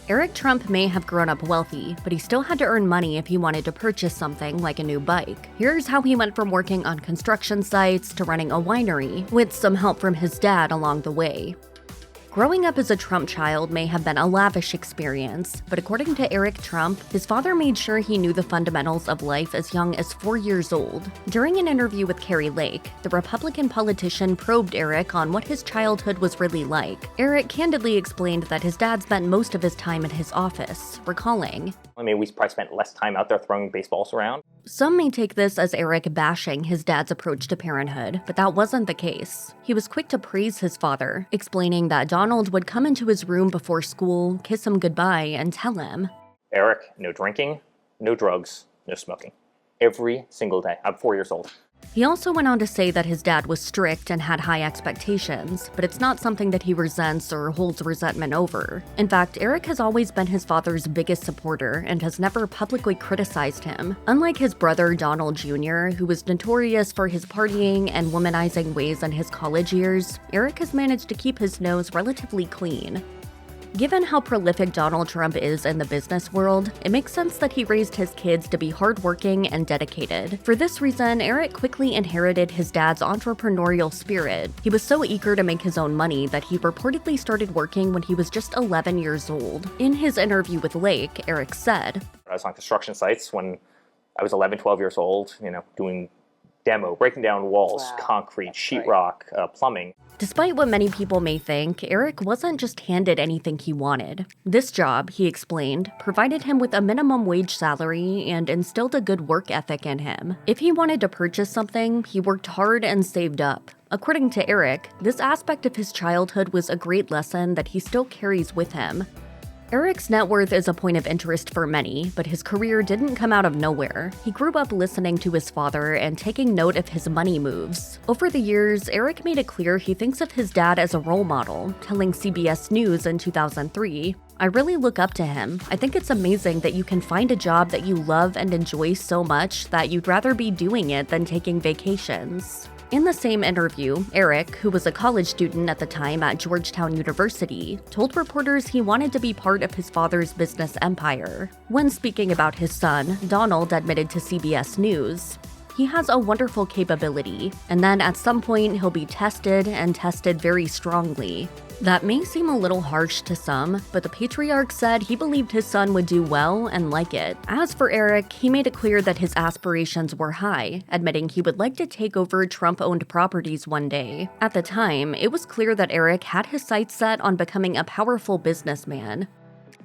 Eric Trump may have grown up wealthy, but he still had to earn money if he wanted to purchase something like a new bike. Here's how he went from working on construction sites to running a winery, with some help from his dad along the way. Growing up as a Trump child may have been a lavish experience, but according to Eric Trump, his father made sure he knew the fundamentals of life as young as 4 years old. During an interview with Kari Lake, the Republican politician probed Eric on what his childhood was really like. Eric candidly explained that his dad spent most of his time in his office, recalling, we probably spent less time out there throwing baseballs around. Some may take this as Eric bashing his dad's approach to parenthood, but that wasn't the case. He was quick to praise his father, explaining that Donald would come into his room before school, kiss him goodbye, and tell him, Eric, no drinking, no drugs, no smoking. Every single day. I'm 4 years old. He also went on to say that his dad was strict and had high expectations, but it's not something that he resents or holds resentment over. In fact, Eric has always been his father's biggest supporter and has never publicly criticized him. Unlike his brother Donald Jr., who was notorious for his partying and womanizing ways in his college years, Eric has managed to keep his nose relatively clean. Given how prolific Donald Trump is in the business world, it makes sense that he raised his kids to be hardworking and dedicated. For this reason, Eric quickly inherited his dad's entrepreneurial spirit. He was so eager to make his own money that he reportedly started working when he was just 11 years old. In his interview with Lake, Eric said, I was on construction sites when I was 11, 12 years old, doing demo, breaking down walls, concrete, sheetrock, plumbing. Despite what many people may think, Eric wasn't just handed anything he wanted. This job, he explained, provided him with a minimum wage salary and instilled a good work ethic in him. If he wanted to purchase something, he worked hard and saved up. According to Eric, this aspect of his childhood was a great lesson that he still carries with him. Eric's net worth is a point of interest for many, but his career didn't come out of nowhere. He grew up listening to his father and taking note of his money moves. Over the years, Eric made it clear he thinks of his dad as a role model, telling CBS News in 2003, I really look up to him. I think it's amazing that you can find a job that you love and enjoy so much that you'd rather be doing it than taking vacations. In the same interview, Eric, who was a college student at the time at Georgetown University, told reporters he wanted to be part of his father's business empire. When speaking about his son, Donald admitted to CBS News, he has a wonderful capability, and then at some point he'll be tested and tested very strongly. That may seem a little harsh to some, but the patriarch said he believed his son would do well and like it. As for Eric, he made it clear that his aspirations were high, admitting he would like to take over Trump-owned properties one day. At the time, it was clear that Eric had his sights set on becoming a powerful businessman.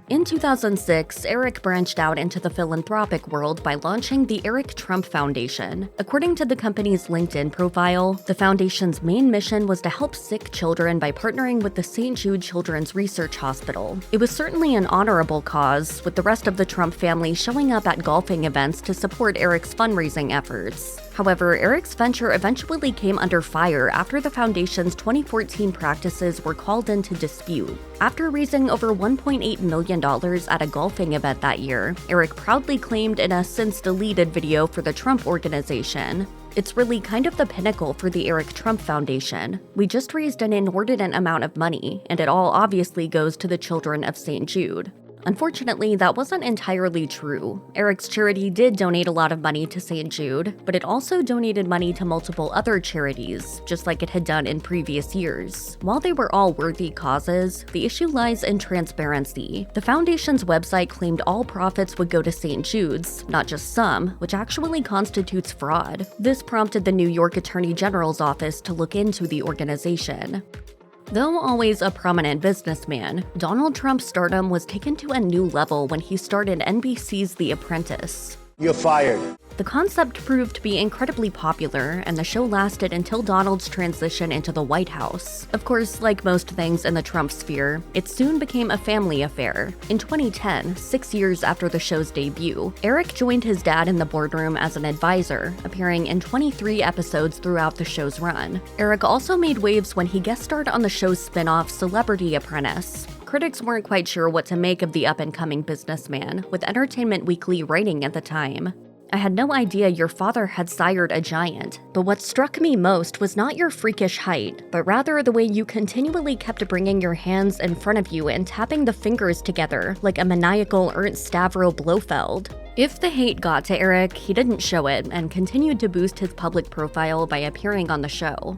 In 2006, Eric branched out into the philanthropic world by launching the Eric Trump Foundation. According to the company's LinkedIn profile, the foundation's main mission was to help sick children by partnering with the St. Jude Children's Research Hospital. It was certainly an honorable cause, with the rest of the Trump family showing up at golfing events to support Eric's fundraising efforts. However, Eric's venture eventually came under fire after the foundation's 2014 practices were called into dispute. After raising over $1.8 million at a golfing event that year, Eric proudly claimed in a since-deleted video for the Trump Organization, "It's really kind of the pinnacle for the Eric Trump Foundation. We just raised an inordinate amount of money, and it all obviously goes to the children of St. Jude." Unfortunately, that wasn't entirely true. Eric's charity did donate a lot of money to St. Jude, but it also donated money to multiple other charities, just like it had done in previous years. While they were all worthy causes, the issue lies in transparency. The foundation's website claimed all profits would go to St. Jude's, not just some, which actually constitutes fraud. This prompted the New York Attorney General's office to look into the organization. Though always a prominent businessman, Donald Trump's stardom was taken to a new level when he started NBC's The Apprentice. You're fired. The concept proved to be incredibly popular, and the show lasted until Donald's transition into the White House. Of course, like most things in the Trump sphere, it soon became a family affair. In 2010, 6 years after the show's debut, Eric joined his dad in the boardroom as an advisor, appearing in 23 episodes throughout the show's run. Eric also made waves when he guest starred on the show's spin-off Celebrity Apprentice. Critics weren't quite sure what to make of the up-and-coming businessman, with Entertainment Weekly writing at the time, I had no idea your father had sired a giant, but what struck me most was not your freakish height, but rather the way you continually kept bringing your hands in front of you and tapping the fingers together like a maniacal Ernst Stavro Blofeld. If the hate got to Eric, he didn't show it and continued to boost his public profile by appearing on the show.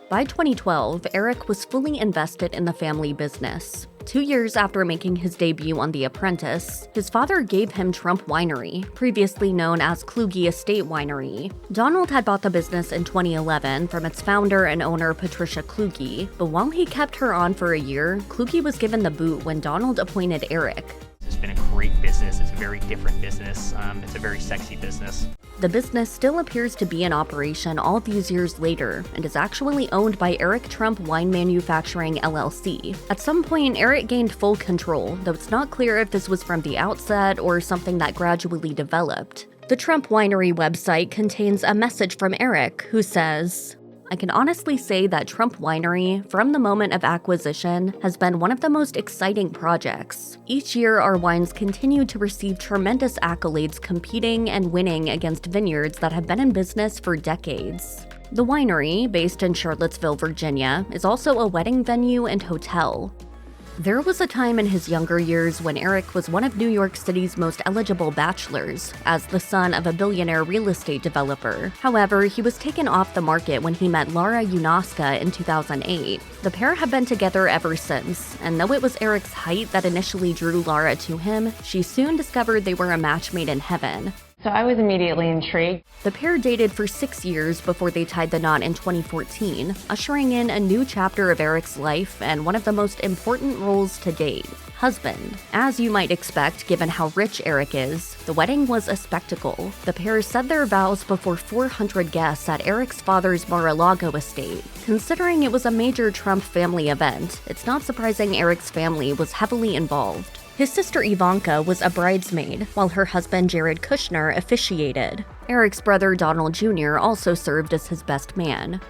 By 2012, Eric was fully invested in the family business. 2 years after making his debut on The Apprentice, his father gave him Trump Winery, previously known as Kluge Estate Winery. Donald had bought the business in 2011 from its founder and owner Patricia Kluge, but while he kept her on for a year, Kluge was given the boot when Donald appointed Eric. It's been a great business. It's a very different business. It's a very sexy business. The business still appears to be in operation all these years later and is actually owned by Eric Trump Wine Manufacturing LLC. At some point, Eric gained full control, though it's not clear if this was from the outset or something that gradually developed. The Trump Winery website contains a message from Eric, who says, "I can honestly say that Trump Winery, from the moment of acquisition, has been one of the most exciting projects. Each year, our wines continue to receive tremendous accolades competing and winning against vineyards that have been in business for decades." The winery, based in Charlottesville, Virginia, is also a wedding venue and hotel. There was a time in his younger years when Eric was one of New York City's most eligible bachelors, as the son of a billionaire real estate developer. However, he was taken off the market when he met Laura Yunaska in 2008. The pair have been together ever since, and though it was Eric's height that initially drew Laura to him, she soon discovered they were a match made in heaven. So I was immediately intrigued. The pair dated for 6 years before they tied the knot in 2014, ushering in a new chapter of Eric's life and one of the most important roles to date, husband. As you might expect, given how rich Eric is, the wedding was a spectacle. The pair said their vows before 400 guests at Eric's father's Mar-a-Lago estate. Considering it was a major Trump family event, it's not surprising Eric's family was heavily involved. His sister Ivanka was a bridesmaid, while her husband Jared Kushner officiated. Eric's brother Donald Jr. also served as his best man.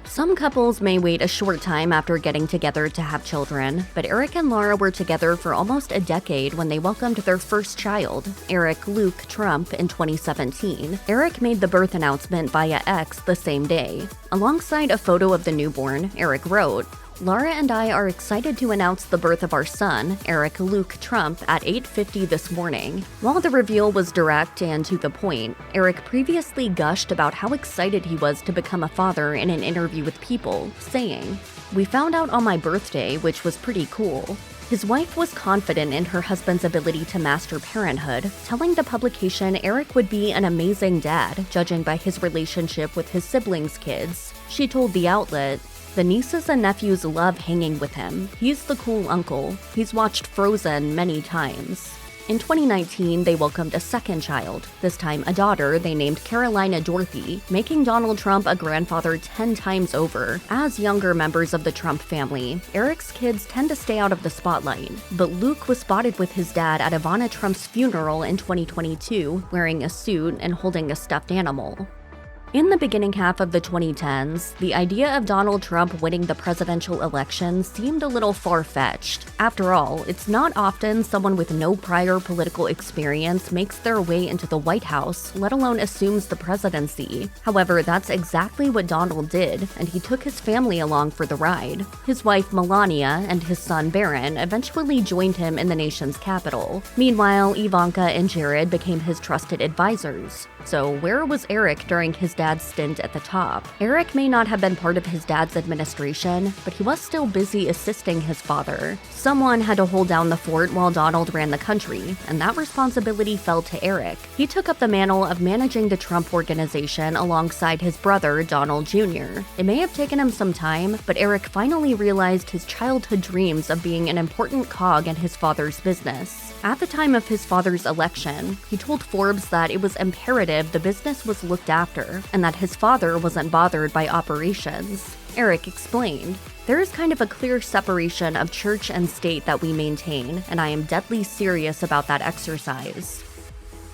Some couples may wait a short time after getting together to have children, but Eric and Laura were together for almost a decade when they welcomed their first child, Eric Luke Trump, in 2017. Eric made the birth announcement via X the same day. Alongside a photo of the newborn, Eric wrote, "Laura and I are excited to announce the birth of our son, Eric Luke Trump, at 8:50 this morning." While the reveal was direct and to the point, Eric previously gushed about how excited he was to become a father in an interview with People, saying, "We found out on my birthday, which was pretty cool." His wife was confident in her husband's ability to master parenthood, telling the publication Eric would be an amazing dad, judging by his relationship with his siblings' kids. She told the outlet, "The nieces and nephews love hanging with him. He's the cool uncle. He's watched Frozen many times." In 2019, they welcomed a second child, this time a daughter they named Carolina Dorothy, making Donald Trump a grandfather 10 times over. As younger members of the Trump family, Eric's kids tend to stay out of the spotlight, but Luke was spotted with his dad at Ivana Trump's funeral in 2022, wearing a suit and holding a stuffed animal. In the beginning half of the 2010s, the idea of Donald Trump winning the presidential election seemed a little far-fetched. After all, it's not often someone with no prior political experience makes their way into the White House, let alone assumes the presidency. However, that's exactly what Donald did, and he took his family along for the ride. His wife Melania and his son Barron eventually joined him in the nation's capital. Meanwhile, Ivanka and Jared became his trusted advisors. So where was Eric during his dad's stint at the top? Eric may not have been part of his dad's administration, but he was still busy assisting his father. Someone had to hold down the fort while Donald ran the country, and that responsibility fell to Eric. He took up the mantle of managing the Trump Organization alongside his brother, Donald Jr. It may have taken him some time, but Eric finally realized his childhood dreams of being an important cog in his father's business. At the time of his father's election, he told Forbes that it was imperative the business was looked after, and that his father wasn't bothered by operations. Eric explained, "There is kind of a clear separation of church and state that we maintain, and I am deadly serious about that exercise."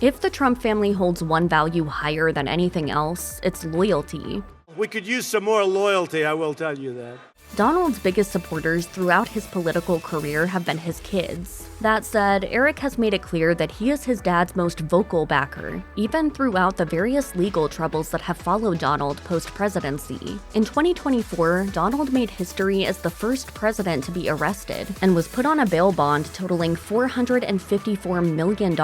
If the Trump family holds one value higher than anything else, it's loyalty. We could use some more loyalty, I will tell you that. Donald's biggest supporters throughout his political career have been his kids. That said, Eric has made it clear that he is his dad's most vocal backer, even throughout the various legal troubles that have followed Donald post-presidency. In 2024, Donald made history as the first president to be arrested and was put on a bail bond totaling $454 million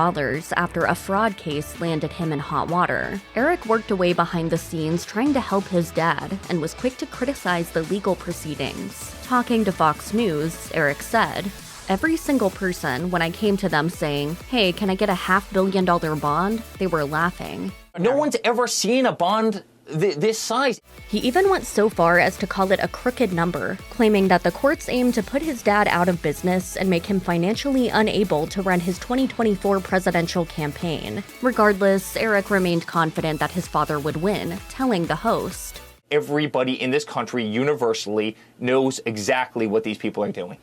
after a fraud case landed him in hot water. Eric worked away behind the scenes trying to help his dad and was quick to criticize the legal proceedings. Talking to Fox News, Eric said, "Every single person, when I came to them saying, 'Hey, can I get a $500 million bond?' they were laughing." No one's ever seen a bond this size. He even went so far as to call it a crooked number, claiming that the courts aimed to put his dad out of business and make him financially unable to run his 2024 presidential campaign. Regardless, Eric remained confident that his father would win, telling the host, Everybody in this country universally knows exactly what these people are doing.